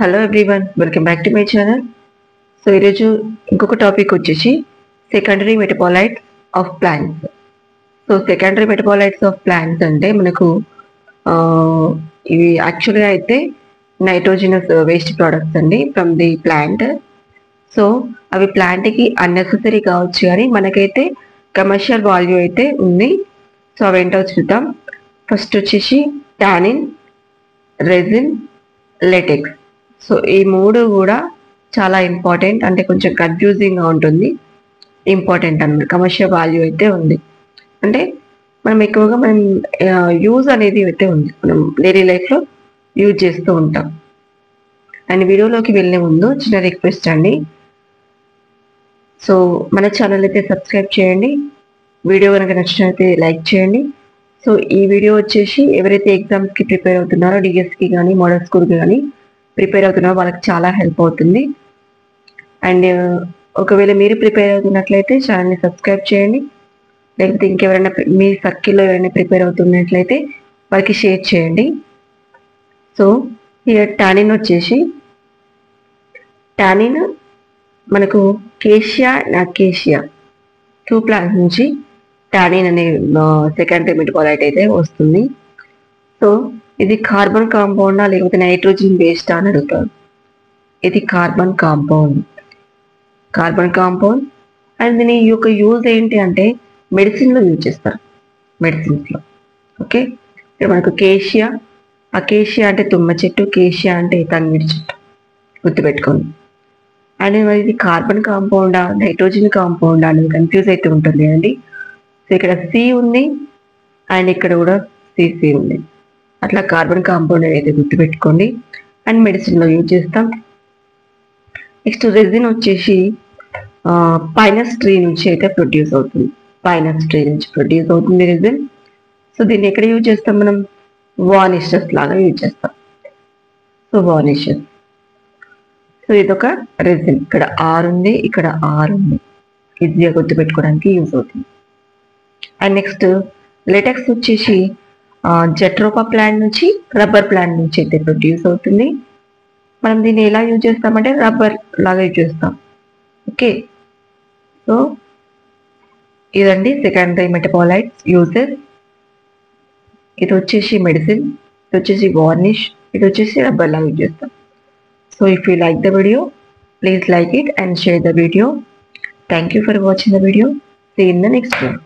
Hello everyone, welcome back to my channel. So ఈరోజు ఇంకొక topic వచ్చేసి secondary metabolites of plants. So secondary metabolites of plants అంటే మనకు ఇవి యాక్చువల్గా అయితే నైట్రోజినస్ వేస్ట్ ప్రోడక్ట్స్ అండి ఫ్రమ్ ది ప్లాంట్. సో అవి ప్లాంట్కి అన్నెసెసరీ కావచ్చు, కానీ మనకైతే కమర్షియల్ వాల్యూ అయితే ఉంది. సో అవి ఏంటో చూద్దాం. ఫస్ట్ వచ్చేసి టానిన్, రెజిన్, లెటెక్స్. సో ఈ మూడు కూడా చాలా ఇంపార్టెంట్, అంటే కొంచెం కన్ఫ్యూజింగ్గా ఉంటుంది. ఇంపార్టెంట్ అన్నమాట, కమర్షియల్ వాల్యూ అయితే ఉంది. అంటే మనం ఎక్కువగా యూజ్ అనేది అయితే ఉంది, మనం డైలీ లైఫ్లో యూజ్ చేస్తూ ఉంటాం. అండ్ వీడియోలోకి వెళ్ళే ముందు చిన్న రిక్వెస్ట్ అండి, సో మన ఛానల్ అయితే సబ్స్క్రైబ్ చేయండి. వీడియో కనుక నచ్చినట్లయితే లైక్ చేయండి. సో ఈ వీడియో వచ్చేసి ఎవరైతే ఎగ్జామ్స్కి ప్రిపేర్ అవుతున్నారో, డిఎస్కి కానీ మోడల్ స్కూల్కి కానీ ప్రిపేర్ అవుతున్నారో వాళ్ళకి చాలా హెల్ప్ అవుతుంది. అండ్ ఒకవేళ మీరు ప్రిపేర్ అవుతున్నట్లయితే ఛానల్ని సబ్స్క్రైబ్ చేయండి. లేకపోతే ఇంకెవరైనా మీ సర్కిల్లో ఎవరైనా ప్రిపేర్ అవుతున్నట్లయితే వాళ్ళకి షేర్ చేయండి. సో ఇక్కడ టానిన్ వచ్చేసి, టానిన్ మనకు కేషియా అండ్ అకేషియా 2 ప్లాంట్స్ నుంచి టానిన్ అనే సెకండరీ మెటబాలైట్ అయితే వస్తుంది. సో ఇది కార్బన్ కాంపౌండా లేకపోతే నైట్రోజన్ బేస్డా అని అడుగుతారు. ఇది కార్బన్ కాంపౌండ్. అండ్ దీని యొక్క యూజ్ ఏంటి అంటే మెడిసిన్లో యూజ్ చేస్తారు, మెడిసిన్స్లో. ఓకే, ఇక్కడ మనకు కేషియా, అకేషియా అంటే తుమ్మ చెట్టు, కేషియా అంటే తన్విడి చెట్టు, గుర్తుపెట్టుకోండి. అండ్ ఇది కార్బన్ కాంపౌండా నైట్రోజన్ కాంపౌండా అనేది కన్ఫ్యూజ్ అయితే ఉంటుంది అండి. సో ఇక్కడ సి ఉంది అండ్ ఇక్కడ కూడా సిసి ఉంది, అట్లా కార్బన్ కాంపౌండ్ అయితే గుర్తుపెట్టుకోండి. అండ్ మెడిసిన్లో యూజ్ చేస్తాం. నెక్స్ట్ రెజిన్ వచ్చేసి పైనస్ ట్రీ నుంచి అయితే ప్రొడ్యూస్ అవుతుంది. పైనస్ ట్రీ నుంచి ప్రొడ్యూస్ అవుతుంది రెజిన్. సో దీన్ని ఎక్కడ యూజ్ చేస్తాం మనం? వార్నిషెస్ లాగా యూజ్ చేస్తాం. So varnishes. సో ఇదొక రెజిన్. ఇక్కడ ఆర్ ఉంది, ఇక్కడ ఆర్ ఉంది, ఈజీగా గుర్తుపెట్టుకోవడానికి యూజ్ అవుతుంది. అండ్ నెక్స్ట్ లెటెక్స్ వచ్చేసి జెట్రోపా ప్లాంట్ నుంచి, రబ్బర్ ప్లాంట్ నుంచి అయితే ప్రొడ్యూస్ అవుతుంది. మనం దీన్ని ఎలా యూజ్ చేస్తామంటే రబ్బర్ లాగా యూజ్ చేస్తాం. ఓకే, సో ఇదండి సెకండరీ మెటబాలైట్స్ యూజెస్. ఇది వచ్చేసి మెడిసిన్, ఇది వచ్చేసి వార్నిష్, ఇది వచ్చేసి రబ్బర్ లాగా యూజ్ చేస్తాం. So if you like the video, please like it and share the video. Thank you for watching the video. See you in the next one.